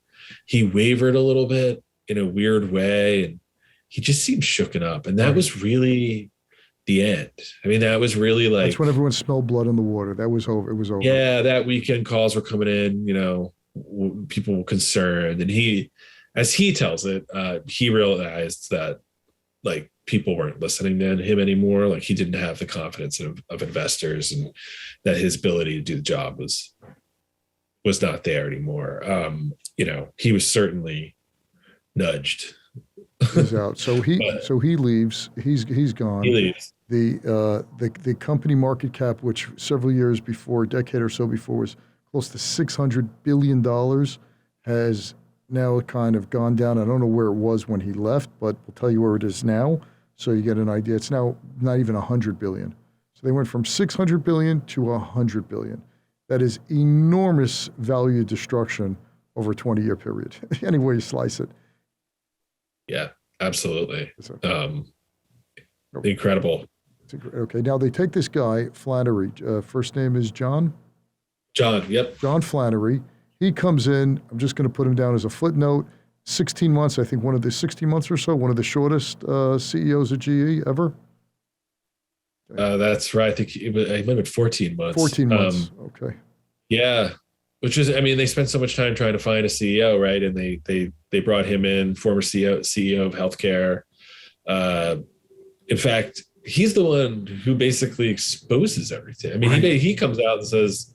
wavered a little bit in a weird way. And he just seemed shooken up. And that was really the end. That was really like, that's when everyone smelled blood in the water. That was over. It was over. Yeah. That weekend calls were coming in, people were concerned. And as he tells it, he realized that like people weren't listening to him anymore. Like he didn't have the confidence of investors, and that his ability to do the job was not there anymore. He was certainly nudged. He's out. So he leaves. He's gone. He leaves. The company market cap, which several years before, a decade or so before, was close to $600 billion, has now kind of gone down. I don't know where it was when he left, but we'll tell you where it is now, so you get an idea. It's now not even 100 billion. So they went from 600 billion to 100 billion. That is enormous value destruction over a 20-year period. Any way you slice it. Yeah, absolutely. Oh. Incredible. Okay, now they take this guy, Flannery. First name is John? John, yep. John Flannery. He comes in, I'm just going to put him down as a footnote, 16 months, I think one of the 16 months or so, one of the shortest CEOs of GE ever. That's right. I think it might have been 14 months. 14 months, okay. Yeah, which is, I mean, they spent so much time trying to find a CEO, right? And they brought him in, former CEO of healthcare. In fact, he's the one who basically exposes everything. I mean, right. he comes out and says,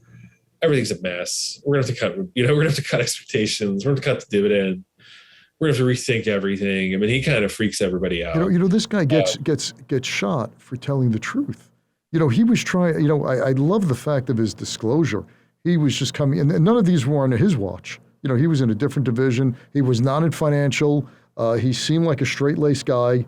everything's a mess. We're gonna have to cut, we're gonna have to cut expectations. We're gonna cut the dividend. We're gonna have to rethink everything. I mean, he kind of freaks everybody out. This guy gets shot for telling the truth. He was trying. I love the fact of his disclosure. He was just coming, and none of these were on his watch. He was in a different division. He was not in financial. He seemed like a straight-laced guy.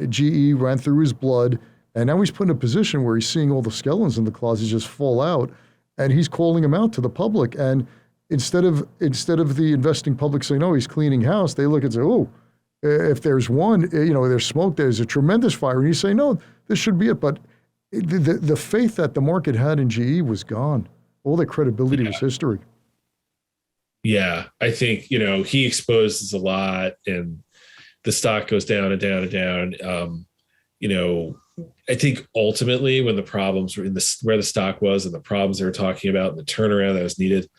GE ran through his blood, and now he's put in a position where he's seeing all the skeletons in the closet just fall out, and he's calling him out to the public. And instead of the investing public saying, "Oh, he's cleaning house," they look and say, "Oh, if there's one, there's smoke. There's a tremendous fire." And you say, "No, this should be it." But the faith that the market had in GE was gone. All their credibility was history. Yeah, I think he exposes a lot, and the stock goes down and down and down. I think ultimately when the problems were where the stock was and the problems they were talking about and the turnaround that was needed,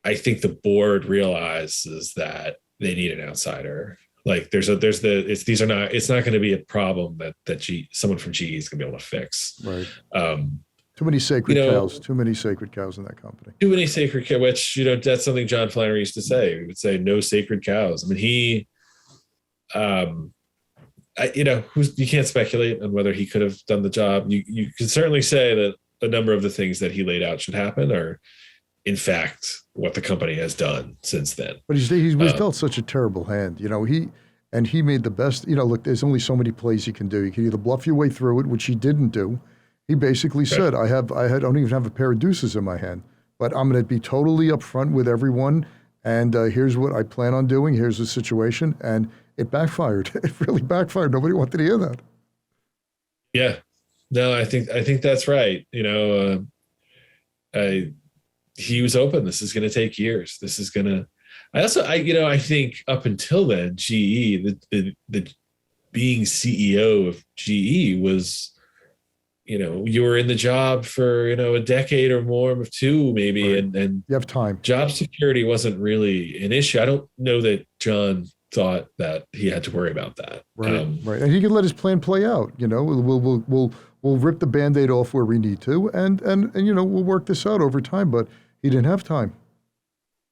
I think the board realizes that they need an outsider. Like it's not going to be a problem that someone from GE is going to be able to fix. Right. Too many sacred cows. Too many sacred cows in that company. Too many sacred cows, which, that's something John Flannery used to say. He would say, no sacred cows. I mean, you can't speculate on whether he could have done the job. You can certainly say that a number of the things that he laid out should happen are, in fact, what the company has done since then. But he was dealt such a terrible hand. He made the best. Look, there's only so many plays you can do. You can either bluff your way through it, which he didn't do. He basically said, I don't even have a pair of deuces in my hand, but I'm going to be totally upfront with everyone. And here's what I plan on doing. Here's the situation. And it backfired. It really backfired. Nobody wanted to hear that. Yeah. No, I think that's right. He was open. This is going to take years. This is going to, I think up until then, GE, the being CEO of GE was, you were in the job for, a decade or more, of two maybe. Right. And you have time. Job security wasn't really an issue. I don't know that John thought that he had to worry about that. Right. Right. And he could let his plan play out. We'll rip the Band-Aid off where we need to, and we'll work this out over time. But he didn't have time.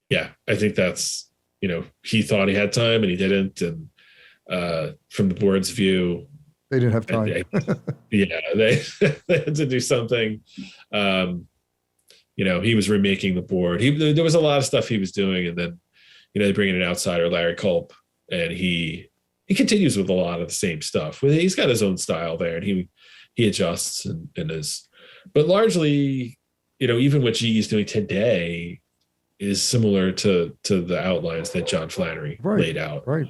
Yeah, I think that's, he thought he had time and he didn't. And from the board's view, they didn't have time. They had to do something. He was remaking the board. There was a lot of stuff he was doing, and then, they bring in an outsider, Larry Culp, and he continues with a lot of the same stuff. He's got his own style there, and he adjusts and is, but largely, even what GE is doing today is similar to the outlines that John Flannery laid out. Right.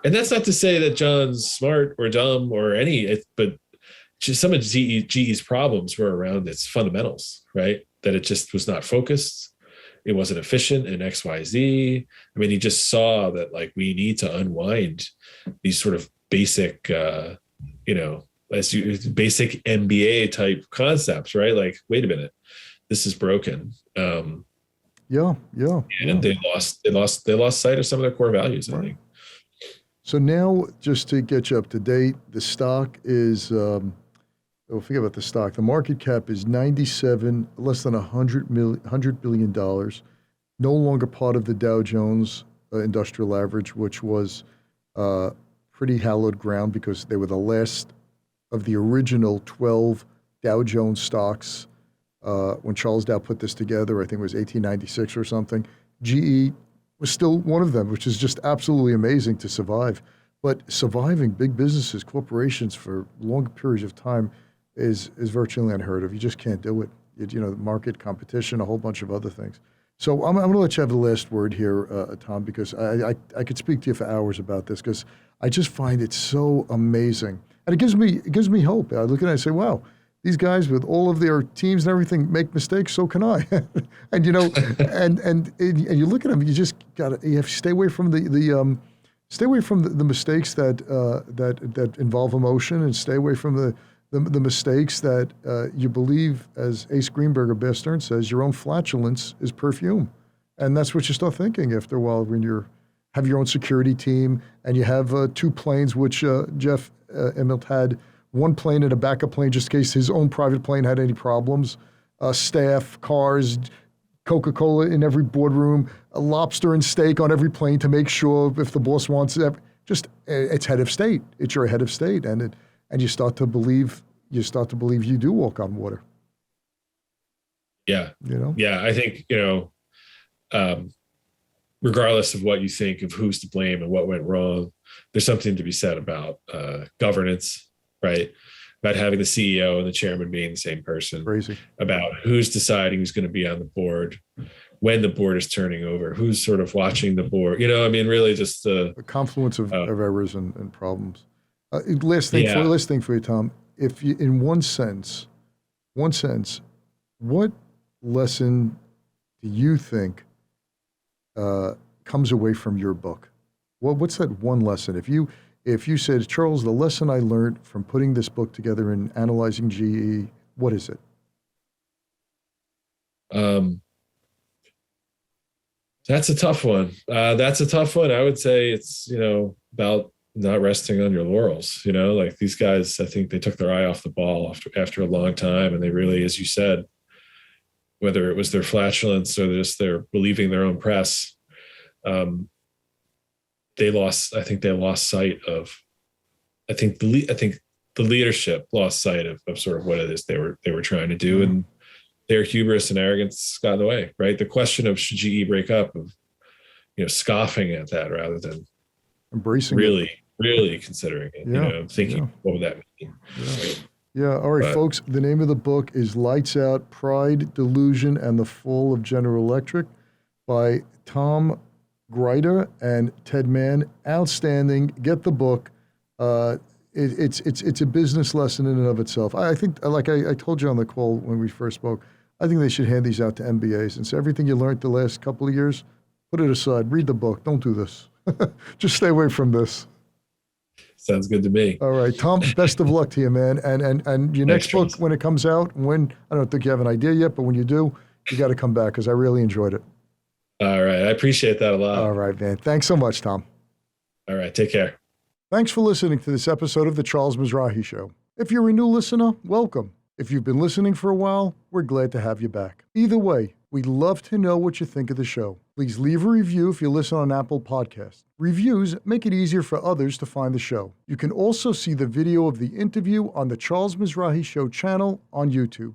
And that's not to say that John's smart or dumb or but just some of GE's problems were around its fundamentals, right? That it just was not focused. It wasn't efficient in X, Y, Z. I mean, he just saw that we need to unwind these sort of basic, basic MBA type concepts, right? Like, wait a minute, this is broken. And they lost sight of some of their core values, I think. So now, just to get you up to date, the stock is, forget about the stock. The market cap is less than $100 billion. No longer part of the Dow Jones Industrial Average, which was pretty hallowed ground because they were the last of the original 12 Dow Jones stocks when Charles Dow put this together. I think it was 1896 or something. GE was still one of them, which is just absolutely amazing to survive. But surviving big businesses, corporations for long periods of time is virtually unheard of. You just can't do it. Market competition, a whole bunch of other things. So I'm going to let you have the last word here, Tom, because I could speak to you for hours about this because I just find it so amazing, and it gives me hope. I look at it and I say, wow, these guys with all of their teams and everything make mistakes, so can I. And and you look at them, you just you have to stay away from the mistakes that involve emotion, and stay away from the mistakes that you believe, as Ace Greenberg or Bear Stearns says, your own flatulence is perfume. And that's what you start thinking after a while when you have your own security team and you have 2 planes, which Jeff Immelt had, 1 plane and a backup plane just in case his own private plane had any problems, staff, cars, Coca-Cola in every boardroom, a lobster and steak on every plane to make sure if the boss wants it. It's head of state. It's your head of state. And you start to believe you do walk on water. Yeah. Yeah. I think, regardless of what you think of who's to blame and what went wrong, there's something to be said about governance, right? About having the CEO and the chairman being the same person. Crazy. About who's deciding who's going to be on the board, when the board is turning over, who's sort of watching the board. Really just the confluence of errors and problems. Last thing for you, Tom. If you, in one sense, what lesson do you think comes away from your book? What's that one lesson? If you said, Charles, the lesson I learned from putting this book together and analyzing GE, what is it? That's a tough one. I would say it's, about not resting on your laurels. Like these guys, I think they took their eye off the ball after a long time. And they really, as you said, whether it was their flatulence or just their believing their own press, they lost sight of, I think the leadership lost sight of sort of what it is they were trying to do. And their hubris and arrogance got in the way, right? The question of should GE break up, of, scoffing at that rather than embracing really considering it, thinking, what would that mean? Yeah. All right, folks, the name of the book is Lights Out, Pride, Delusion, and the Fall of General Electric by Tom Gryta and Ted Mann. Outstanding. Get the book. It's a business lesson in and of itself. I think, like I told you on the call when we first spoke, I think they should hand these out to MBAs and say everything you learned the last couple of years, put it aside, read the book. Don't do this. Just stay away from this. Sounds good to me. All right, Tom, best of luck to you, man. And your next book, when it comes out, I don't think you have an idea yet, but when you do, you got to come back because I really enjoyed it. All right. I appreciate that a lot. All right, man. Thanks so much, Tom. All right. Take care. Thanks for listening to this episode of The Charles Mizrahi Show. If you're a new listener, welcome. If you've been listening for a while, we're glad to have you back. Either way, we'd love to know what you think of the show. Please leave a review if you listen on Apple Podcasts. Reviews make it easier for others to find the show. You can also see the video of the interview on the Charles Mizrahi Show channel on YouTube.